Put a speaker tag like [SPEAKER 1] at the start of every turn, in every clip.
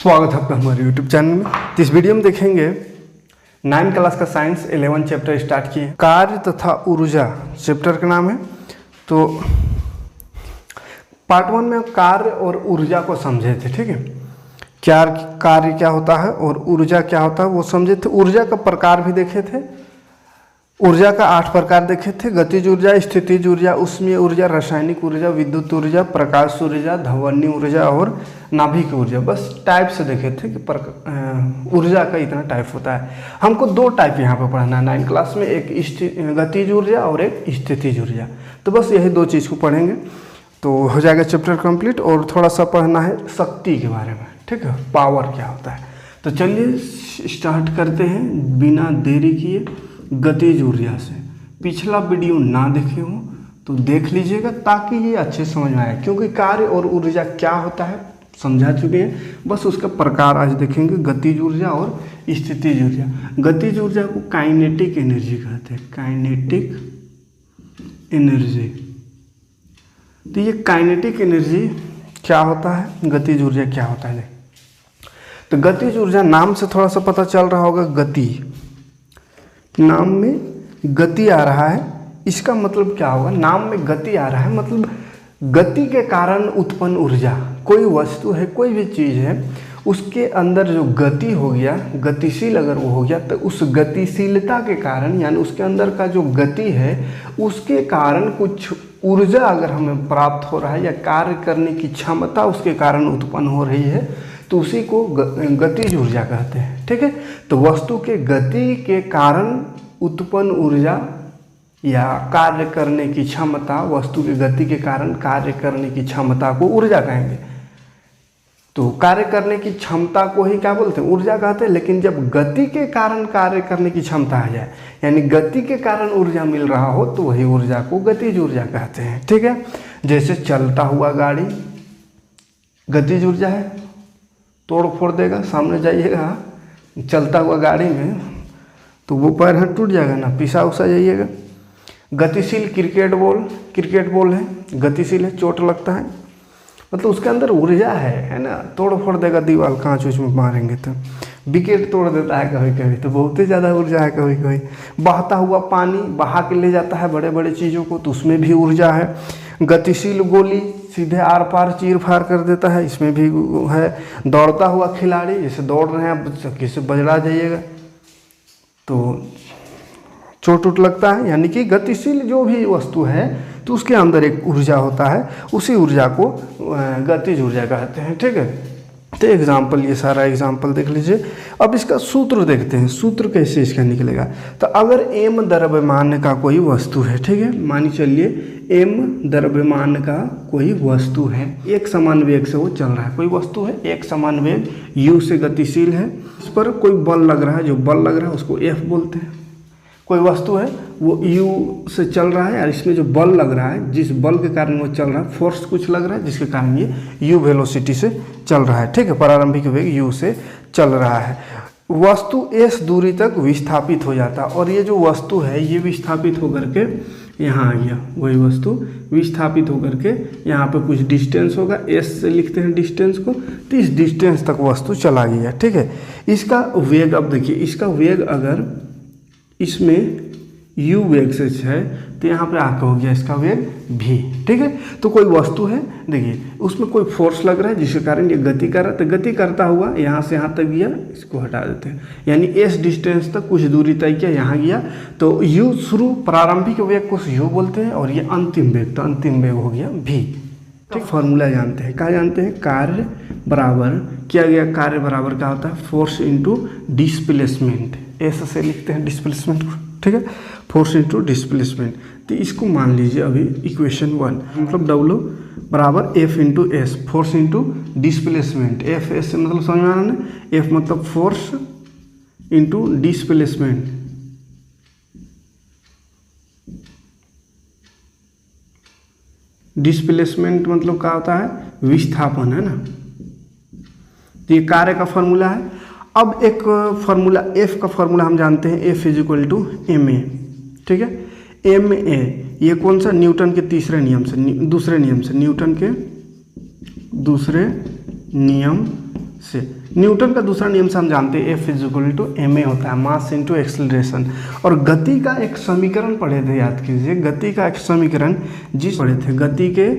[SPEAKER 1] स्वागत है आपका हमारे YouTube चैनल में। तो इस वीडियो में देखेंगे 9th क्लास का साइंस 11 चैप्टर स्टार्ट किए। कार्य तथा ऊर्जा चैप्टर का नाम है। तो पार्ट 1 में कार्य और ऊर्जा को समझे थे, ठीक है। क्या कार्य क्या होता है और ऊर्जा क्या होता है वो समझे थे। ऊर्जा का प्रकार भी देखे थे। ऊर्जा का 8 प्रकार देखे थे। गतिज ऊर्जा, स्थितिज ऊर्जा, ऊष्मीय ऊर्जा, रासायनिक ऊर्जा, विद्युत ऊर्जा, प्रकाश ऊर्जा, ध्वनि ऊर्जा और नाभिक ऊर्जा। बस टाइप से देखे थे कि ऊर्जा का इतना टाइप होता है। हमको 2 टाइप यहाँ पे पढ़ना है 9th क्लास में, एक गतिज ऊर्जा और एक स्थितिज ऊर्जा। तो बस यही 2 चीज़ को पढ़ेंगे तो हो जाएगा चैप्टर कंप्लीट। और थोड़ा सा पढ़ना है शक्ति के बारे में, ठीक है, पावर क्या होता है। तो चलिए स्टार्ट करते हैं बिना देरी किए गतिज ऊर्जा से। पिछला वीडियो ना देखे हो तो देख लीजिएगा ताकि ये अच्छे समझ में आए, क्योंकि कार्य और ऊर्जा क्या होता है समझा चुके हैं। बस उसका प्रकार आज देखेंगे, गतिज ऊर्जा और स्थितिज ऊर्जा। गतिज ऊर्जा को काइनेटिक एनर्जी कहते हैं, काइनेटिक एनर्जी। तो ये काइनेटिक एनर्जी क्या होता है, गतिज ऊर्जा क्या होता है। तो गतिज ऊर्जा नाम से थोड़ा सा पता चल रहा होगा, गति, नाम में गति आ रहा है। इसका मतलब क्या होगा, नाम में गति आ रहा है मतलब गति के कारण उत्पन्न ऊर्जा। कोई वस्तु है, कोई भी चीज़ है, उसके अंदर जो गति हो गया, गतिशील अगर वो हो गया, तो उस गतिशीलता के कारण यानी उसके अंदर का जो गति है उसके कारण कुछ ऊर्जा अगर हमें प्राप्त हो रहा है या कार्य करने की क्षमता उसके कारण उत्पन्न हो रही है तो उसी को गतिज ऊर्जा कहते हैं, ठीक है। तो वस्तु के गति के कारण उत्पन्न ऊर्जा या कार्य करने की क्षमता, वस्तु के गति के कारण कार्य करने की क्षमता को ऊर्जा कहेंगे। तो कार्य करने की क्षमता को ही क्या बोलते हैं, ऊर्जा कहते हैं। लेकिन जब गति के कारण कार्य करने की क्षमता आ जाए यानी गति के कारण ऊर्जा मिल रहा हो तो वही ऊर्जा को गतिज ऊर्जा कहते हैं, ठीक है। जैसे चलता हुआ गाड़ी गतिज ऊर्जा है, तोड़ फोड़ देगा, सामने जाइएगा चलता हुआ गाड़ी में तो वो पैर हाथ टूट जाएगा ना, पिसा उसा जाइएगा। गतिशील क्रिकेट बॉल है, गतिशील है, चोट लगता है, मतलब उसके अंदर ऊर्जा है ना। तोड़ फोड़ देगा दीवार, कांच उच में मारेंगे तो विकेट तोड़ देता है कभी कभी, तो बहुत ही ज़्यादा ऊर्जा है। कभी कभी बहता हुआ पानी बहा के ले जाता है बड़े बड़े चीज़ों को, तो उसमें भी ऊर्जा है। गतिशील गोली सीधे आर पार चीर फाड़ कर देता है, इसमें भी है। दौड़ता हुआ खिलाड़ी, जैसे दौड़ रहे हैं किसी बजड़ा जाइएगा तो चोट उट लगता है। यानी कि गतिशील जो भी वस्तु है तो उसके अंदर एक ऊर्जा होता है, उसी ऊर्जा को गतिज ऊर्जा कहते हैं, ठीक है। तो एग्जाम्पल, ये सारा एग्जाम्पल देख लीजिए। अब इसका सूत्र देखते हैं, सूत्र कैसे इसका निकलेगा। तो अगर m द्रव्यमान का कोई वस्तु है, ठीक है, मानी चलिए m द्रव्यमान का कोई वस्तु है, एक समान वेग से वो चल रहा है। कोई वस्तु है, एक समान वेग u से गतिशील है, इस पर कोई बल लग रहा है, जो बल लग रहा है उसको F बोलते हैं। कोई वस्तु है वो u से चल रहा है और इसमें जो बल लग रहा है, जिस बल के कारण वो चल रहा है, फोर्स कुछ लग रहा है जिसके कारण ये u वेलोसिटी से चल रहा है, ठीक है। प्रारंभिक वेग u से चल रहा है। वस्तु s दूरी तक विस्थापित हो जाता है और ये जो वस्तु है ये विस्थापित होकर के यहाँ आ गया। वही वस्तु विस्थापित होकर के यहाँ पे कुछ डिस्टेंस होगा, s से लिखते हैं डिस्टेंस को, तो इस डिस्टेंस तक वस्तु चला गया, ठीक है। इसका वेग, अब देखिए इसका वेग अगर इसमें u वेग से है तो यहाँ पे आकर हो गया इसका वेग v, ठीक है। तो कोई वस्तु है, देखिए उसमें कोई फोर्स लग रहा है जिसके कारण ये गति कर रहा है, तो गति करता हुआ यहाँ से यहाँ तक गया, इसको हटा देते हैं। यानी s डिस्टेंस तक कुछ दूरी तय किया, यहाँ गया तो u शुरू, प्रारंभिक वेग को u बोलते हैं और ये अंतिम वेग, तो अंतिम वेग हो गया v, ठीक। फॉर्मूला जानते हैं, क्या जानते हैं, कार्य बराबर किया गया, कार्य बराबर क्या होता है, फोर्स इंटू डिस्प्लेसमेंट। ऐसे से लिखते हैं डिस्प्लेसमेंट को, ठीक है, फोर्स इंटू डिस्प्लेसमेंट। तो इसको मान लीजिए अभी इक्वेशन 1, मतलब W बराबर F into S, force into displacement. F S से मतलब समझ में आ रहा है, F मतलब फोर्स इंटू डिस्प्लेसमेंट। डिस्प्लेसमेंट मतलब क्या होता है, विस्थापन, है ना। तो ये कार्य का फॉर्मूला है। अब एक फार्मूला F का फार्मूला हम जानते हैं, F is equal to ma, ठीक है। ma ये कौन सा, न्यूटन के दूसरे नियम से, न्यूटन के दूसरे नियम से। न्यूटन का दूसरा नियम से हम जानते हैं F = ma होता है, मास इंटू एक्सेलरेशन। और गति का एक समीकरण पढ़े थे, याद कीजिए, गति का एक समीकरण जिस पढ़े थे, गति के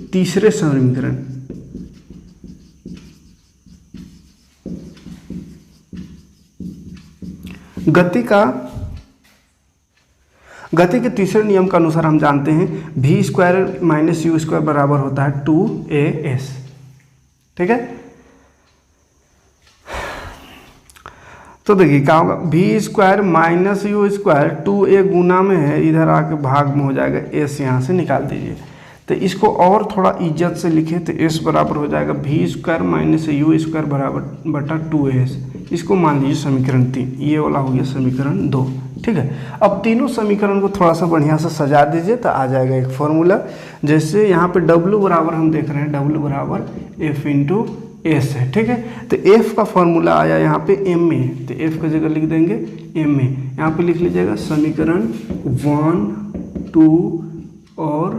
[SPEAKER 1] तीसरे समीकरण, गति के तीसरे नियम के अनुसार हम जानते हैं v² - u² बराबर होता है 2as। ठीक है, तो देखिए क्या होगा, v² - u² 2a गुना में है, इधर आके भाग में हो जाएगा, s यहाँ से निकाल दीजिए। तो इसको और थोड़ा इज्जत से लिखे तो s बराबर हो जाएगा v² - u² बराबर बटा 2as। इसको मान लीजिए समीकरण 3, ये वाला हो गया समीकरण 2। ठीक है, अब तीनों समीकरण को थोड़ा सा बढ़िया से सजा दीजिए तो आ जाएगा एक फॉर्मूला। जैसे यहाँ पे W बराबर हम देख रहे हैं, W बराबर F × S है। ठीक है, तो F का फॉर्मूला आया यहाँ पे ma, तो F की जगह लिख देंगे ma। यहाँ पे लिख लीजिएगा समीकरण 1, 2 और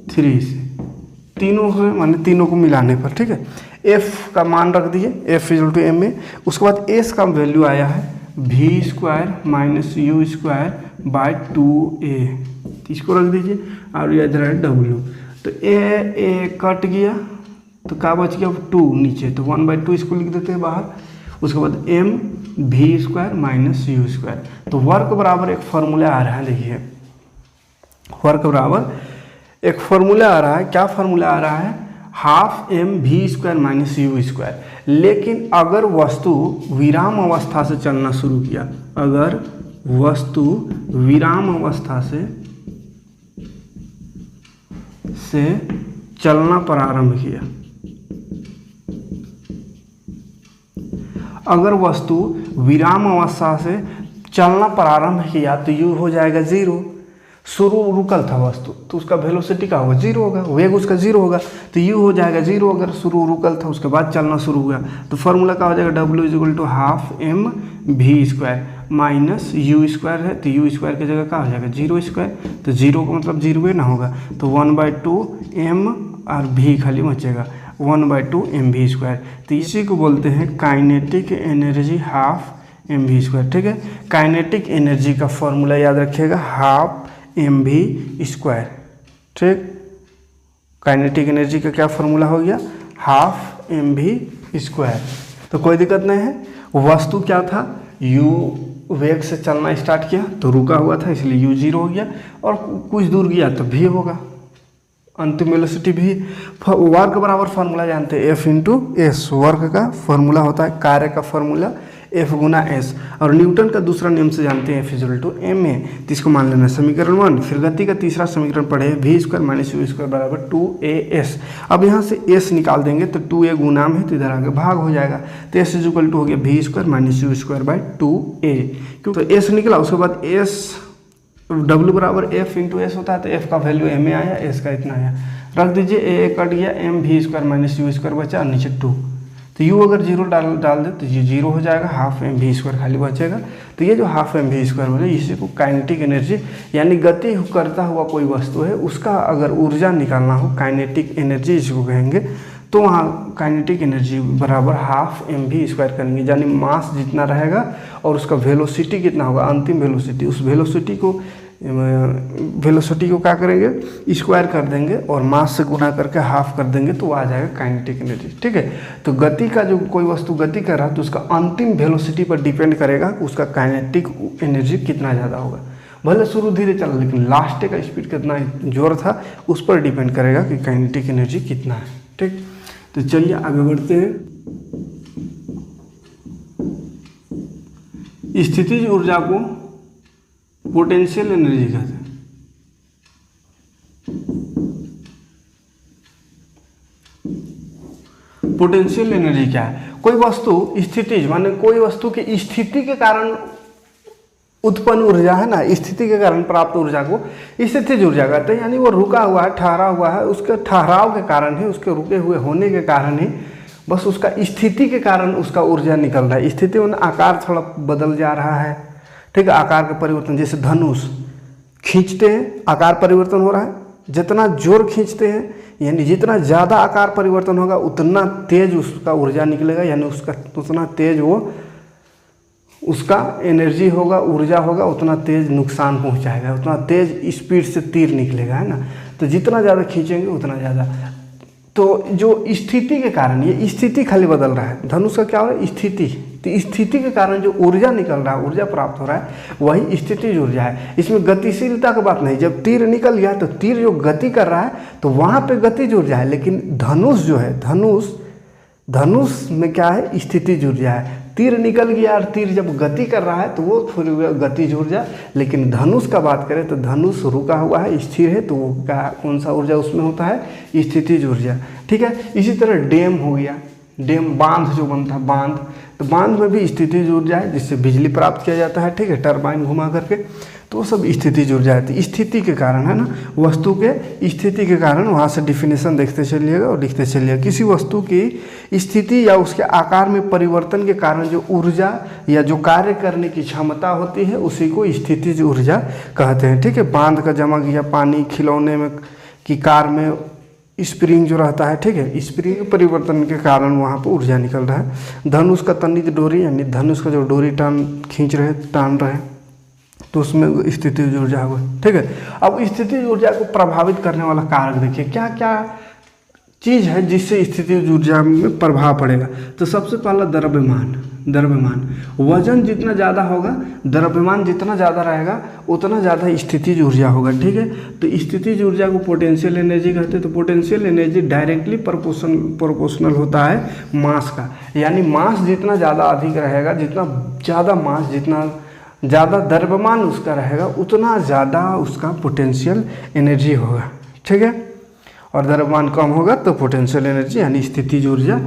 [SPEAKER 1] 3 से, तीनों से माने तीनों को मिलाने पर। ठीक है, F का मान रख दिए, F = ma। उसके बाद S का वैल्यू आया है v² - u² बाय 2a, इसको रख दीजिए। और ये इधर है W, तो a कट गया तो क्या बच गया 2 नीचे, तो 1/2 इसको लिख देते हैं बाहर। उसके बाद m v² - u², तो वर्क बराबर एक फॉर्मूला आ रहा है, देखिए वर्क बराबर एक फॉर्मूला आ रहा है। क्या फॉर्मूला आ रहा है, ½ mv² - u²। लेकिन अगर वस्तु विराम अवस्था से चलना शुरू किया, अगर वस्तु विराम अवस्था से चलना प्रारंभ किया, अगर वस्तु विराम अवस्था से चलना प्रारंभ किया तो u हो जाएगा 0। शुरू रुकल था वस्तु तो उसका वेलोसिटी क्या होगा, 0 होगा, वेग उसका 0 होगा, तो u हो जाएगा 0। अगर शुरू रुकल था उसके बाद चलना शुरू हुआ तो फॉर्मूला क्या हो जाएगा, W = ½ mv² - u² है, तो u² की जगह क्या हो जाएगा 0², तो 0 का मतलब 0 ना होगा, तो 1/2 m और v खाली बचेगा 1/2 mv²। तो इसी को बोलते हैं काइनेटिक एनर्जी ½ mv²। ठीक है, काइनेटिक एनर्जी का फॉर्मूला याद रखिएगा ½ mv²। ठीक, काइनेटिक एनर्जी का क्या फॉर्मूला हो गया, ½ mv²। तो कोई दिक्कत नहीं है। वस्तु क्या था, u वेग से चलना स्टार्ट किया तो रुका हुआ था, इसलिए u 0 हो गया, और कुछ दूर गया तो v होगा, अंतिम वेलोसिटी भी। वर्क बराबर फार्मूला जानते हैं, F × S, वर्क का फॉर्मूला होता है, कार्य का फॉर्मूला F गुना S। और न्यूटन का दूसरा नियम से जानते हैं F = ma, तो इसको मान लेना समीकरण 1। फिर गति का तीसरा समीकरण पढ़े, v² - u² बराबर 2as। अब यहाँ से S निकाल देंगे तो 2a गुना में है तो इधर आगे भाग हो जाएगा, तो S = हो गया v² - u² बाय 2a। क्योंकि तो S निकला, उसके बाद S W बराबर F × S होता है, तो F का वैल्यू ma आया, S का इतना आया, रख दीजिए, a कट गया, m v² - u² बचा, नीचे 2, तो u अगर 0 डाल दे तो ये 0 हो जाएगा, ½ mv² खाली बचेगा। तो ये जो ½ mv² बोले, इसी को काइनेटिक एनर्जी, यानी गति करता हुआ कोई वस्तु है उसका अगर ऊर्जा निकालना हो, काइनेटिक एनर्जी इसको कहेंगे, तो वहाँ काइनेटिक एनर्जी बराबर ½ mv² करेंगे, यानी मास जितना रहेगा और उसका वेलोसिटी कितना होगा, अंतिम वेलोसिटी, उस वेलोसिटी को क्या करेंगे, स्क्वायर कर देंगे और मास से गुना करके ½ कर देंगे, तो आ जाएगा काइनेटिक एनर्जी। ठीक है, तो गति का जो कोई वस्तु गति कर रहा है तो उसका अंतिम वेलोसिटी पर डिपेंड करेगा उसका काइनेटिक एनर्जी कितना ज़्यादा होगा। भले शुरू धीरे चला लेकिन लास्ट का स्पीड कितना जोर था उस पर डिपेंड करेगा कि काइनेटिक एनर्जी कितना है। ठीक, तो चलिए आगे बढ़ते हैं। स्थितिज ऊर्जा को पोटेंशियल एनर्जी कहते हैं। पोटेंशियल एनर्जी क्या है, कोई वस्तु स्थितिज माने कोई वस्तु की स्थिति के कारण उत्पन्न ऊर्जा है ना, स्थिति के कारण प्राप्त ऊर्जा को स्थितिज ऊर्जा कहते हैं। यानी वो रुका हुआ है, ठहरा हुआ है, उसके ठहराव के कारण ही, उसके रुके हुए होने के कारण ही, बस उसका स्थिति के कारण उसका ऊर्जा निकल रहा है। स्थिति में आकार थोड़ा बदल जा रहा है, ठीक है, आकार का परिवर्तन, जैसे धनुष खींचते हैं आकार परिवर्तन हो रहा है, जितना जोर खींचते हैं यानी जितना ज़्यादा आकार परिवर्तन होगा उतना तेज उसका ऊर्जा निकलेगा, यानी उसका उतना तेज वो उसका एनर्जी होगा, ऊर्जा होगा, उतना तेज नुकसान पहुंचाएगा, उतना तेज स्पीड से तीर निकलेगा, है ना। तो जितना ज़्यादा खींचेंगे उतना ज़्यादा। तो जो स्थिति के कारण, ये स्थिति खाली बदल रहा है, धनुष का क्या हो रहा है, स्थिति। तो स्थिति के कारण जो ऊर्जा निकल रहा है, ऊर्जा प्राप्त हो रहा है, वही स्थितिज ऊर्जा है। इसमें गतिशीलता की बात नहीं, जब तीर निकल गया तो तीर जो गति कर रहा है तो वहाँ पे गतिज ऊर्जा है, लेकिन धनुष जो है, धनुष में क्या है, स्थितिज ऊर्जा है। तीर निकल गया और तीर जब गति कर रहा है तो वो फिर गतिज ऊर्जा। लेकिन धनुष का बात करें तो धनुष रुका हुआ है, स्थिर है, तो वो क्या, कौन सा ऊर्जा उसमें होता है, स्थितिज ऊर्जा। ठीक है। इसी तरह डैम हो गया, डैम बांध जो बनता है, बांध, तो बांध में भी स्थितिज ऊर्जा है जिससे बिजली प्राप्त किया जाता है। ठीक है, टरबाइन घुमा करके, तो वो सब स्थितिज ऊर्जा है। तो स्थिति के कारण, है ना, वस्तु के स्थिति के कारण, वहाँ से डिफिनेशन देखते चलिएगा और लिखते चलिएगा। किसी वस्तु की स्थिति या उसके आकार में परिवर्तन के कारण जो ऊर्जा या जो कार्य करने की क्षमता होती है उसी को स्थितिज ऊर्जा कहते हैं। ठीक है। बांध का जमा किया पानी, खिलौने में की कार में स्प्रिंग जो रहता है, ठीक है, स्प्रिंग के परिवर्तन के कारण वहाँ पर ऊर्जा निकल रहा है। धनुष का तनिज डोरी, यानी धनुष का जो डोरी खींच रहे, तान रहे, तो उसमें स्थितिज ऊर्जा होगा। ठीक है। अब स्थितिज ऊर्जा को प्रभावित करने वाला कारक देखिए, क्या क्या चीज़ है जिससे स्थितिज ऊर्जा में प्रभाव पड़ेगा। तो सबसे पहला द्रव्यमान, वजन जितना ज़्यादा होगा, द्रव्यमान जितना ज़्यादा रहेगा, उतना ज़्यादा स्थितिज ऊर्जा होगा। ठीक है। तो स्थितिज ऊर्जा को पोटेंशियल एनर्जी कहते हैं। तो पोटेंशियल एनर्जी डायरेक्टली प्रोपोर्शनल होता है मास का, यानी मास जितना ज़्यादा अधिक रहेगा, जितना ज़्यादा मास, जितना ज़्यादा द्रव्यमान उसका रहेगा, उतना ज़्यादा उसका पोटेंशियल एनर्जी होगा। ठीक है। और द्रव्यमान कम होगा तो पोटेंशियल एनर्जी यानी स्थितिज ऊर्जा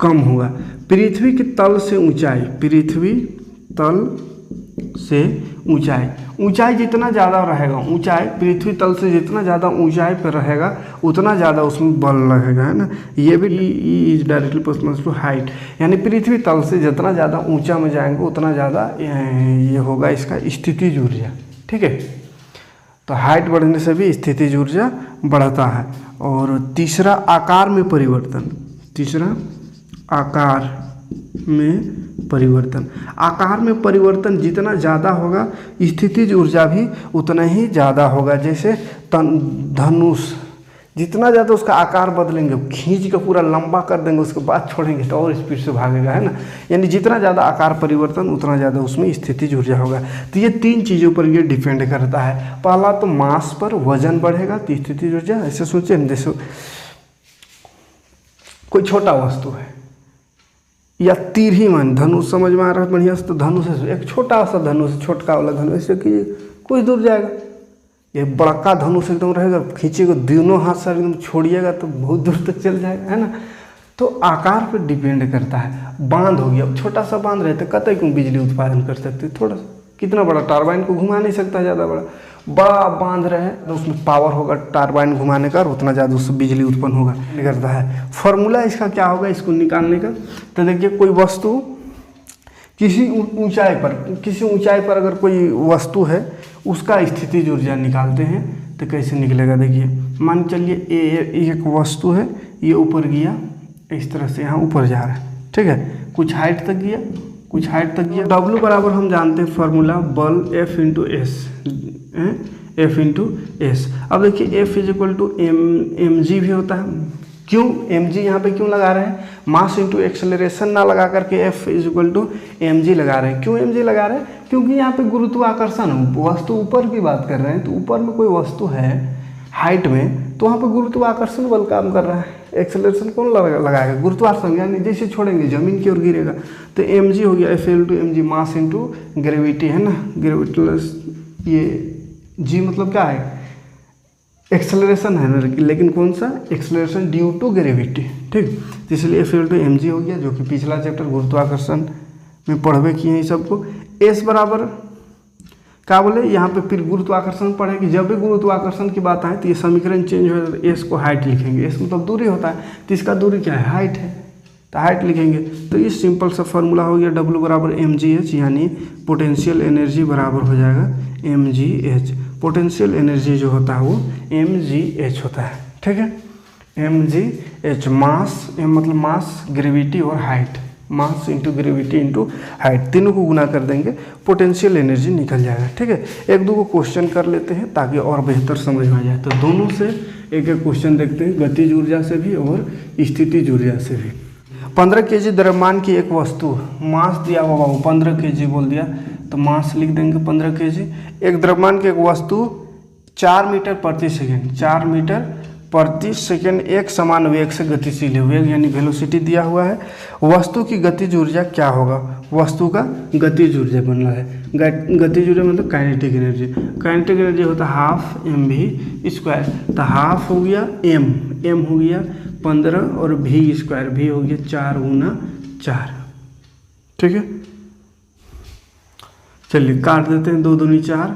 [SPEAKER 1] कम होगा। पृथ्वी के तल से ऊंचाई, पृथ्वी तल से ऊंचाई, ऊंचाई जितना ज़्यादा रहेगा, ऊंचाई पृथ्वी तल से जितना ज़्यादा ऊंचाई पर रहेगा उतना ज़्यादा उसमें बल लगेगा, है ना। ये भी is directly proportional to height, यानी पृथ्वी तल से जितना ज़्यादा ऊंचा में जाएंगे उतना ज़्यादा ये होगा इसका स्थितिज ऊर्जा। ठीक है। तो हाइट बढ़ने से भी स्थितिज ऊर्जा बढ़ता है। और तीसरा आकार में परिवर्तन, आकार में परिवर्तन जितना ज़्यादा होगा स्थितिज ऊर्जा भी उतना ही ज़्यादा होगा। जैसे धनुष, जितना ज़्यादा उसका आकार बदलेंगे, खींच के पूरा लंबा कर देंगे, उसके बाद छोड़ेंगे तो और स्पीड से भागेगा, है ना। यानी जितना ज़्यादा आकार परिवर्तन उतना ज़्यादा उसमें स्थितिज ऊर्जा होगा। तो ये तीन चीज़ों पर ये डिपेंड करता है। पहला तो मास पर, वजन बढ़ेगा तो स्थितिज ऊर्जा। ऐसे सोचिए, जैसे कोई छोटा वस्तु है या तीर ही मान, धनुष समझ में आ रहा है बढ़िया से, तो धनुष है एक छोटा सा धनुष, छोटका वाला धनुष, ऐसे कि कुछ दूर जाएगा। ये बड़का धनुष एकदम रहेगा, खींचेगा दोनों हाथ से एकदम छोड़िएगा तो बहुत दूर तक चल जाएगा, है ना। तो आकार पर डिपेंड करता है। बांध हो गया, छोटा सा बांध रहता है, कतई क्यों बिजली उत्पादन कर सकते, थोड़ा सा, कितना बड़ा, टरबाइन को घुमा नहीं सकता ज़्यादा बड़ा बांध रहे तो उसमें पावर होगा टरबाइन घुमाने का, उतना ज़्यादा उससे बिजली उत्पन्न होगा करता है। फॉर्मूला इसका क्या होगा इसको निकालने का, तो देखिए कोई वस्तु किसी ऊंचाई पर अगर कोई वस्तु है उसका स्थितिज ऊर्जा निकालते हैं तो कैसे निकलेगा। देखिए मान चलिए एक वस्तु है, ये ऊपर गया, इस तरह से यहाँ ऊपर जा रहा है, ठीक है, कुछ हाइट तक गया। W बराबर हम जानते हैं फार्मूला, बल F इंटू एस। अब देखिए F is equal to mg भी होता है। क्यों mg यहाँ पे क्यों लगा रहे हैं, मास इंटू एक्सेलरेशन ना लगा करके F is equal to mg लगा रहे हैं। क्यों mg लगा रहे हैं, क्योंकि यहाँ पे गुरुत्वाकर्षण, वस्तु ऊपर की बात कर रहे हैं, तो ऊपर में कोई वस्तु है हाइट में, तो वहाँ पे गुरुत्वाकर्षण बल काम कर रहा है। एक्सेलरेशन कौन लगाएगा, गुरुत्वाकर्षण, यानी जैसे छोड़ेंगे जमीन की ओर गिरेगा। तो mg हो गया F into mg, mass into gravity, है ना, ग्रेविटी, ये g मतलब क्या है, एक्सेलरेशन है ना, लेकिन कौन सा एक्सेलरेशन ड्यू टू ग्रेविटी, ठीक। तो इसलिए F इंटू mg हो गया, जो कि पिछला चैप्टर गुरुत्वाकर्षण में पढ़वे किए हैं सबको। s बराबर क्या बोले, यहाँ पे फिर गुरुत्वाकर्षण पढ़ेंगे। जब भी गुरुत्वाकर्षण की बात आए तो ये समीकरण चेंज हो जाता है, s को हाइट लिखेंगे, s मतलब दूरी होता है, तो इसका दूरी क्या है, हाइट है, तो हाइट लिखेंगे। तो ये सिंपल सा फार्मूला हो गया, W बराबर mgh, यानी पोटेंशियल एनर्जी बराबर हो जाएगा mgh। पोटेंशियल एनर्जी जो होता है वो mgh होता है, ठीक है। mgh मास, m मतलब मास, ग्रेविटी और height, mass into gravity into height, तीनों को गुना कर देंगे, पोटेंशियल एनर्जी निकल जाएगा। ठीक है, एक दो को क्वेश्चन कर लेते हैं ताकि और बेहतर समझ में आ जाए। तो दोनों से एक एक क्वेश्चन देखते हैं, गतिज ऊर्जा से भी और स्थितिज ऊर्जा से भी। 15 kg द्रव्यमान की एक वस्तु, मास दिया हुआ वो 15 kg बोल दिया तो मास लिख देंगे 15 kg। एक द्रव्यमान की एक वस्तु 4 मीटर प्रति सेकेंड, 4 मीटर प्रति सेकेंड एक समान वेग से गतिशील है, वेग यानी वेलोसिटी दिया हुआ है। वस्तु की गतिज ऊर्जा क्या होगा, वस्तु का गतिज ऊर्जा बन रहा है। गतिज ऊर्जा मतलब काइनेटिक एनर्जी, काइनेटिक एनर्जी होता है हाफ mv², तो हाफ हो गया m हो गया 15 और v² हो गया 4 गुना 4। ठीक है, चलिए काट देते हैं, 2 दूनी 4,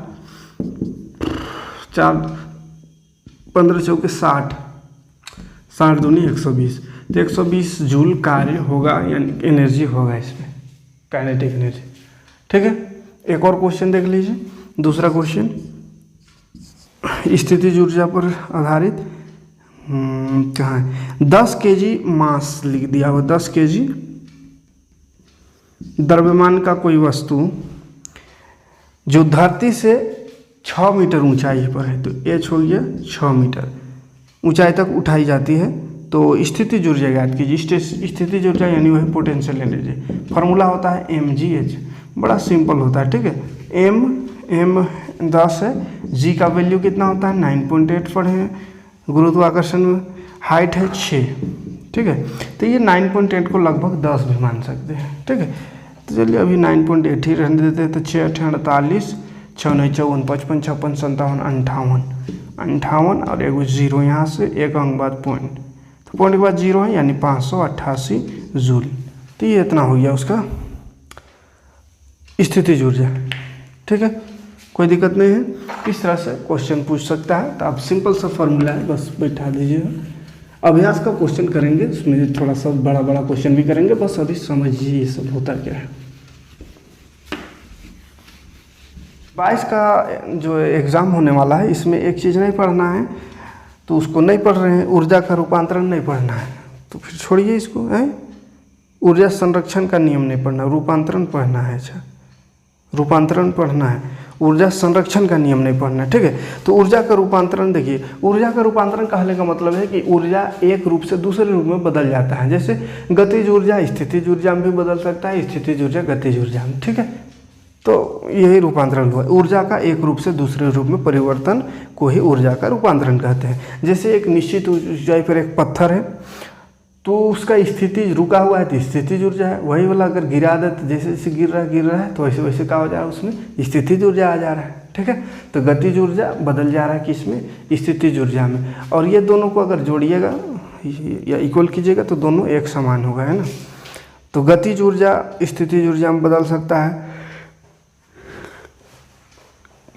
[SPEAKER 1] 15 चौके 60, 60 दूनी 120, तो 120 जूल कार्य होगा यानी एनर्जी होगा इसमें, काइनेटिक एनर्जी। ठीक है, एक और क्वेश्चन देख लीजिए, दूसरा क्वेश्चन स्थितिज ऊर्जा पर आधारित। कहाँ है, 10 kg मास लिख दिया हुआ, 10 kg द्रव्यमान का कोई वस्तु जो धरती से 6 मीटर ऊंचाई पर है, तो h हो गया 6 मीटर ऊंचाई तक उठाई जाती है, तो स्थितिज ऊर्जा याद कीजिए। स्थितिज ऊर्जा यानी वही पोटेंशियल एनर्जी, फार्मूला होता है mgh, बड़ा सिंपल होता है। ठीक है, m 10 है, g का वैल्यू कितना होता है 9.8 पढ़े हैं गुरुत्वाकर्षण में, हाइट है 6। ठीक है, तो ये 9.8 को लगभग 10 भी मान सकते हैं। ठीक है, तो चलिए अभी 9.8 ही रहने देते हैं, तो 6 8 48, 6 9 54, 55 56 57 58 और एगो जीरो यहाँ से, एक अंक बाद पॉइंट, तो पॉइंट के बाद जीरो है यानी 588 जूल। तो ये इतना हो गया उसका स्थितिज ऊर्जा। ठीक है, कोई दिक्कत नहीं है, किस तरह से क्वेश्चन पूछ सकता है, तो आप सिंपल सा फॉर्मूला है बस बैठा दीजिए। अभ्यास का क्वेश्चन करेंगे, उसमें थोड़ा सा बड़ा बड़ा क्वेश्चन भी करेंगे, बस अभी समझिए ये सब होता क्या है। 22 का जो एग्ज़ाम होने वाला है, इसमें एक चीज़ नहीं पढ़ना है तो उसको नहीं पढ़ रहे हैं, ऊर्जा का रूपांतरण नहीं पढ़ना है तो फिर छोड़िए इसको, है ऊर्जा संरक्षण का नियम नहीं पढ़ना, रूपांतरण पढ़ना है। अच्छा, रूपांतरण पढ़ना है, ऊर्जा संरक्षण का नियम नहीं पढ़ना है। ठीक है, तो ऊर्जा का रूपांतरण देखिए, ऊर्जा का रूपांतरण कहने का मतलब है कि ऊर्जा एक रूप से दूसरे रूप में बदल जाता है, जैसे गतिज ऊर्जा स्थितिज ऊर्जा में भी बदल सकता है, स्थितिज ऊर्जा गतिज ऊर्जा में। ठीक है, तो यही रूपांतरण हुआ, ऊर्जा का एक रूप से दूसरे रूप में परिवर्तन को ही ऊर्जा का रूपांतरण कहते हैं। जैसे एक निश्चित ऊंचाई पर एक पत्थर है तो उसका स्थिति रुका हुआ है तो स्थितिज ऊर्जा है, वही वाला अगर गिरा दे तो जैसे जैसे गिर रहा है तो वैसे वैसे क्या हो जा रहा है, उसमें स्थितिज ऊर्जा आ जा रहा है। ठीक है, तो गतिज ऊर्जा बदल जा रहा है किसमें, स्थितिज ऊर्जा में, और ये दोनों को अगर जोड़िएगा या इक्वल कीजिएगा तो दोनों एक समान होगा, है ना। तो गतिज ऊर्जा स्थितिज ऊर्जा में बदल सकता है।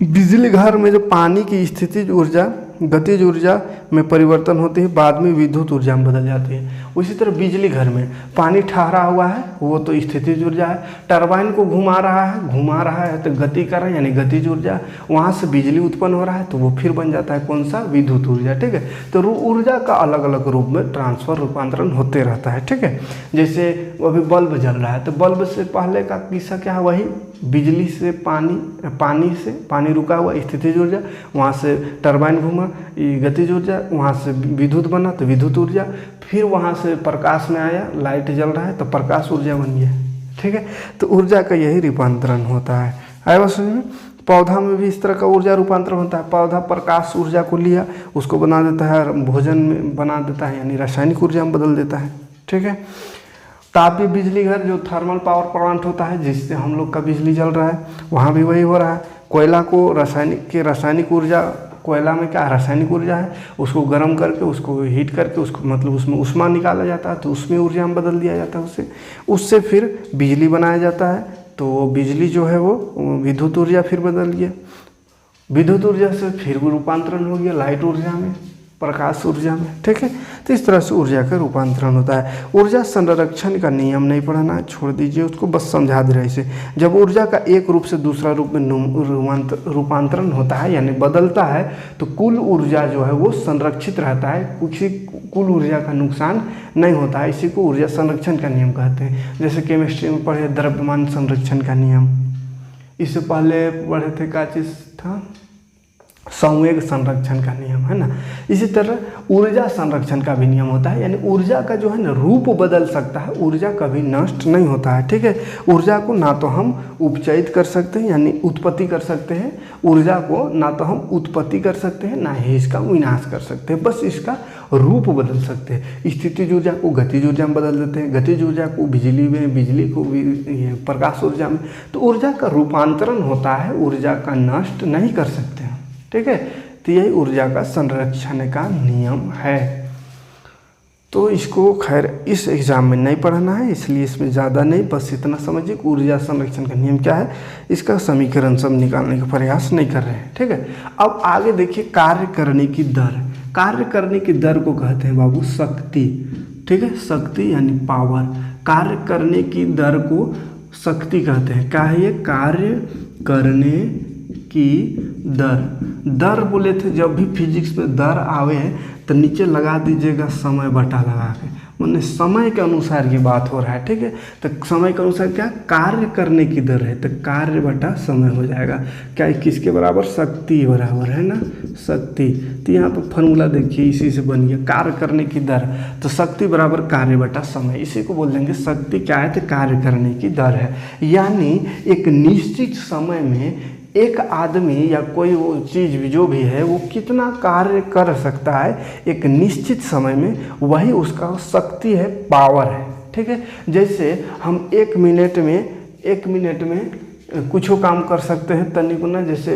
[SPEAKER 1] बिजली घर में जो पानी की स्थितिज ऊर्जा गतिज ऊर्जा में परिवर्तन होती है, बाद में विद्युत ऊर्जा में बदल जाती है। उसी तरह बिजली घर में पानी ठहरा हुआ है वो तो स्थितिज ऊर्जा है, टरबाइन को घुमा रहा है तो गति कर रहा है यानी गतिज ऊर्जा, वहाँ से बिजली उत्पन्न हो रहा है तो वो फिर बन जाता है कौन सा, विद्युत ऊर्जा। ठीक है, तो ऊर्जा का अलग अलग रूप में ट्रांसफर रूपांतरण होते रहता है। ठीक है, जैसे अभी बल्ब जल रहा है तो बल्ब से पहले का किस्सा क्या है, वही बिजली से पानी रुका हुआ स्थितिज ऊर्जा, वहाँ से टरबाइन घूमा गतिज ऊर्जा, वहाँ से विद्युत बना तो विद्युत ऊर्जा, फिर वहाँ से प्रकाश में आया, लाइट जल रहा है तो प्रकाश ऊर्जा बन गया। ठीक है, तो ऊर्जा का यही रूपांतरण होता है। आया बात समझ में। पौधा में भी इस तरह का ऊर्जा रूपांतरण होता है, पौधा प्रकाश ऊर्जा को लिया उसको बना देता है, भोजन में बना देता है यानी रासायनिक ऊर्जा में बदल देता है। ठीक है, तापीय बिजली घर जो थर्मल पावर प्लांट होता है जिससे हम लोग का बिजली जल रहा है, वहाँ भी वही हो रहा है। कोयला को रासायनिक ऊर्जा, कोयला में क्या रासायनिक ऊर्जा है, उसको गर्म करके उसको हीट करके उसको मतलब उसमें ऊष्मा निकाला जाता है तो उसमें ऊर्जा में बदल दिया जाता है, उससे फिर बिजली बनाया जाता है। तो बिजली जो है वो विद्युत ऊर्जा फिर बदल गया, विद्युत ऊर्जा से फिर रूपांतरण हो गया लाइट ऊर्जा में। प्रकाश ऊर्जा में, ठीक है। तो इस तरह से ऊर्जा का रूपांतरण होता है। ऊर्जा संरक्षण का नियम नहीं पढ़ना है, छोड़ दीजिए उसको, बस समझा दे रहे इसे। जब ऊर्जा का एक रूप से दूसरा रूप में रूपांतरण होता है यानी बदलता है, तो कुल ऊर्जा जो है वो संरक्षित रहता है, किसी कुल ऊर्जा का नुकसान नहीं होता है। इसी को ऊर्जा संरक्षण का नियम कहते हैं। जैसे केमिस्ट्री में पढ़े द्रव्यमान संरक्षण का नियम, इससे पहले पढ़े थे क्या चीज़ था, संवेग संरक्षण का नियम, है ना। इसी तरह ऊर्जा संरक्षण का भी नियम होता है, यानी ऊर्जा का जो है ना रूप बदल सकता है, ऊर्जा कभी नष्ट नहीं होता है, ठीक है। ऊर्जा को ना तो हम उपचयित कर सकते हैं यानी उत्पत्ति कर सकते हैं, ऊर्जा को ना तो हम उत्पत्ति कर सकते हैं ना ही इसका विनाश कर सकते हैं, बस इसका रूप बदल सकते हैं। स्थितिज ऊर्जा को गतिज ऊर्जा में बदल देते हैं, गतिज ऊर्जा को बिजली में, बिजली को प्रकाश ऊर्जा में। तो ऊर्जा का रूपांतरण होता है, ऊर्जा का नष्ट नहीं कर सकते हैं, ठीक है। तो यही ऊर्जा का संरक्षण का नियम है। तो इसको खैर इस एग्जाम में नहीं पढ़ना है, इसलिए इसमें ज़्यादा नहीं, बस इतना समझिए कि ऊर्जा संरक्षण का नियम क्या है, इसका समीकरण सब निकालने का प्रयास नहीं कर रहे हैं, ठीक है। अब आगे देखिए, कार्य करने की दर। कार्य करने की दर को कहते हैं बाबू शक्ति, ठीक है। शक्ति यानी पावर। कार्य करने की दर को शक्ति कहते हैं। क्या है ये? कार्य करने की दर। दर बोले थे, जब भी फिजिक्स में दर आवे है तो नीचे लगा दीजिएगा समय बटा लगा के, माने समय के अनुसार ये बात हो रहा है, ठीक है। तो समय के अनुसार क्या, कार्य करने की दर है, तो कार्य बटा समय हो जाएगा। क्या किसके बराबर? शक्ति बराबर, है ना, शक्ति। तो यहाँ पर फॉर्मूला देखिए, इसी से बन गया कार्य करने की दर, तो शक्ति बराबर कार्य बटा समय, इसी को बोल देंगे शक्ति। क्या है? तो कार्य करने की दर है, यानी एक निश्चित समय में एक आदमी या कोई वो चीज़ जो भी है वो कितना कार्य कर सकता है एक निश्चित समय में, वही उसका शक्ति है, पावर है, ठीक है। जैसे हम एक मिनट में कुछ काम कर सकते हैं तनिक ना, जैसे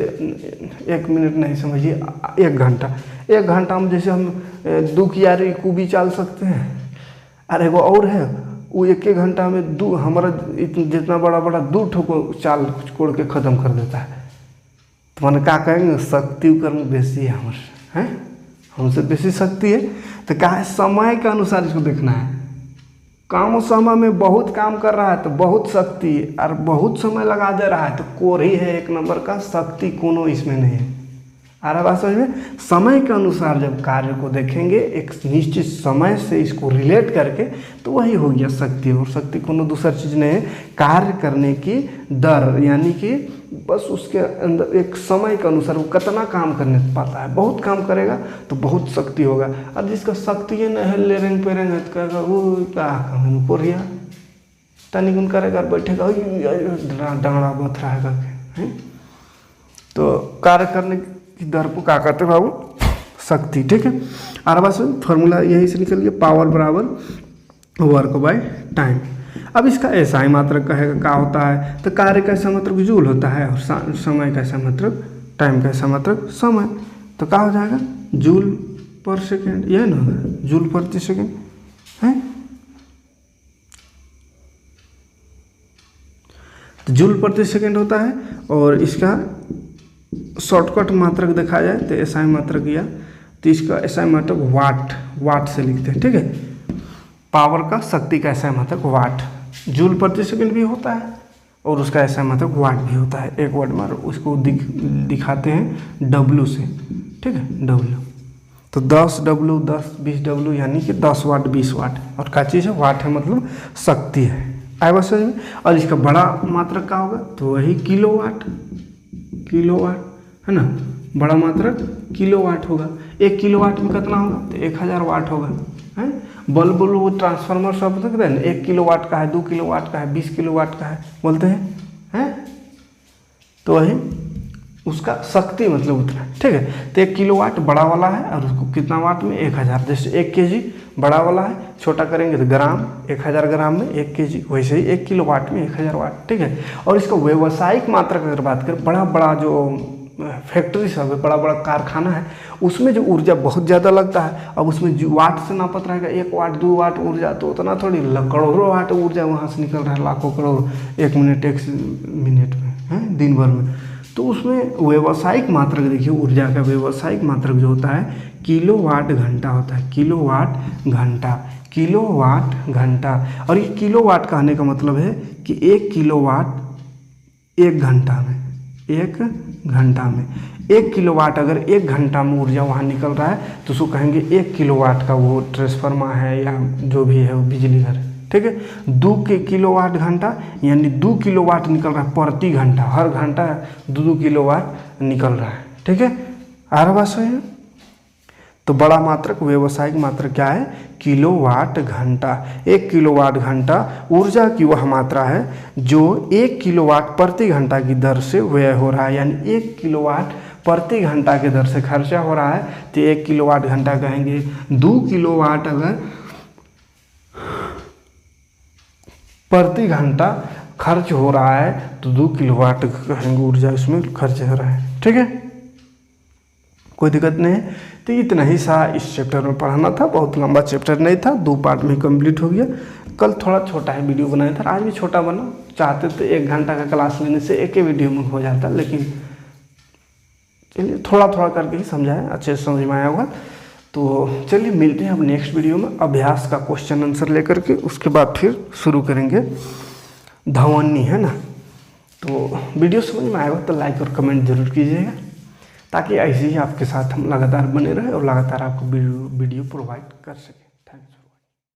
[SPEAKER 1] 1 मिनट नहीं समझिए, 1 घंटा में जैसे हम 2 कियारी कूबी चाल सकते हैं। अरे वो और है, वो 1 घंटा में हमारा जितना बड़ा 2 ठोको चाल छोड़ के ख़त्म कर देता है। तो मैंने क्या कहेंगे, शक्ति कर्म बेसी है हमारे, हैं हमसे बेसी शक्ति है। तो क्या है, समय के अनुसार इसको देखना है। कम समय में बहुत काम कर रहा है तो बहुत शक्ति, और बहुत समय लगा दे रहा है तो कोर ही है 1 नंबर का, शक्ति कोनो इसमें नहीं है। आ रहा बात समझ में? समय के अनुसार जब कार्य को देखेंगे एक निश्चित समय से इसको रिलेट करके, तो वही हो गया शक्ति। और शक्ति कोनो दूसरा चीज़ नहीं है, कार्य करने की दर, यानी कि बस उसके अंदर एक समय के अनुसार वो कितना काम करने पाता है। बहुत काम करेगा तो बहुत शक्ति होगा, और जिसका शक्ति ये नहीं है, लेरेंग पेरेंग है, तो कहेगा वो क्या काम पोरिया तनिक करेगा, बैठेगा डांगड़ा बथ रहा है। तो कार्य करने की दर को क्या कहते हैं बाबू? शक्ति, ठीक है। और बस फॉर्मूला यही से निकल गया, पावर बराबर वर्क बाय टाइम। अब इसका ऐसा ही मात्रक कहेगा क्या होता है, तो कार्य का ऐसा मात्रक जूल होता है, और समय का ऐसा मात्रक, टाइम का ऐसा मात्रक समय। तो क्या हो जाएगा? जूल पर सेकेंड, यह ना होगा, जूल प्रति सेकेंड है। तो जूल प्रति सेकेंड होता है, और इसका शॉर्टकट मात्रक देखा जाए तो एसआई मात्रक, या तो इसका एसआई मात्रक वाट से लिखते हैं, ठीक है। पावर का, शक्ति का एसआई मात्रक वाट। जूल प्रति सेकंड भी होता है, और उसका एसआई मात्रक वाट भी होता है। एक वर्ड में उसको दिखाते हैं डब्ल्यू से, ठीक है, डब्ल्यू। तो 10 डब्ल्यू, 10 20 डब्ल्यू, यानी कि 10 वाट 20 वाट। और क्या चीज़ है? वाट है, मतलब शक्ति है। आए बस समझ में? और इसका बड़ा मात्रक क्या होगा? तो वही किलोवाट है ना, बड़ा मात्रक किलोवाट होगा। 1 किलोवाट में कितना होगा? तो 1000 वाट होगा, है। बल्ब वो ट्रांसफार्मर सब देखते हैं, 1 किलोवाट का है, 2 किलोवाट का है, 20 किलोवाट का है बोलते हैं। तो वही उसका शक्ति मतलब उतना, ठीक है। तो 1 किलोवाट बड़ा वाला है, और उसको कितना वाट में? 1000। जैसे 1 kg बड़ा वाला है, छोटा करेंगे तो ग्राम, 1000 ग्राम में 1 kg, वैसे ही 1 किलोवाट में 1000 वाट, ठीक है। और इसका व्यावसायिक मात्रक अगर बात करें, बड़ा जो फैक्ट्री सब है, बड़ा कारखाना है, उसमें जो ऊर्जा बहुत ज़्यादा लगता है। अब उसमें जो वाट से नापत रहेगा, 1 वाट 2 वाट ऊर्जा, तो उतना थोड़ी करोड़ों वाट ऊर्जा वहाँ से निकल रहा है, लाखों करोड़ 1 मिनट 1 मिनट में, है दिन भर में। तो उसमें व्यावसायिक मात्रक देखिए, ऊर्जा का व्यावसायिक मात्रक जो होता है किलोवाट घंटा होता है, किलोवाट घंटा, किलोवाट घंटा। और ये किलोवाट कहने का मतलब है कि 1 किलोवाट 1 घंटा में, 1 घंटा में 1 किलोवाट, अगर 1 घंटा में ऊर्जा वहाँ निकल रहा है तो उसको कहेंगे 1 किलोवाट का वो ट्रांसफार्मर है या जो भी है वो बिजली घर है, ठीक है। 2 किलोवाट घंटा यानी 2 किलोवाट निकल रहा है प्रति घंटा, हर घंटा 2 किलोवाट निकल रहा है, ठीक है। आ रहा बात सही है। तो बड़ा मात्रक व्यावसायिक मात्रक क्या है, किलोवाट घंटा। 1 किलोवाट घंटा ऊर्जा की वह मात्रा है जो 1 किलोवाट प्रति घंटा की दर से व्यय हो रहा है, यानी 1 किलोवाट प्रति घंटा के दर से खर्चा हो रहा है तो 1 किलोवाट घंटा कहेंगे। 2 किलोवाट अगर प्रति घंटा खर्च हो रहा है तो 2 किलोवाट कहेंगे ऊर्जा इसमें खर्च हो रहा है, ठीक है। कोई दिक्कत नहीं है। तो इतना ही सा इस चैप्टर में पढ़ाना था, बहुत लंबा चैप्टर नहीं था, 2 पार्ट में कंप्लीट हो गया। कल थोड़ा छोटा है वीडियो बनाया था, आज भी छोटा बना, चाहते तो 1 घंटा का क्लास लेने से एक ही वीडियो में हो जाता, लेकिन चलिए थोड़ा थोड़ा करके ही समझाया, अच्छे से समझ में आया होगा। तो चलिए मिलते हैं अब नेक्स्ट वीडियो में अभ्यास का क्वेश्चन आंसर लेकर के, उसके बाद फिर शुरू करेंगे ध्वनि, है ना। तो वीडियो समझ में आएगा तो लाइक और कमेंट जरूर कीजिएगा, ताकि ऐसे ही आपके साथ हम लगातार बने रहें और लगातार आपको वीडियो प्रोवाइड कर सकें।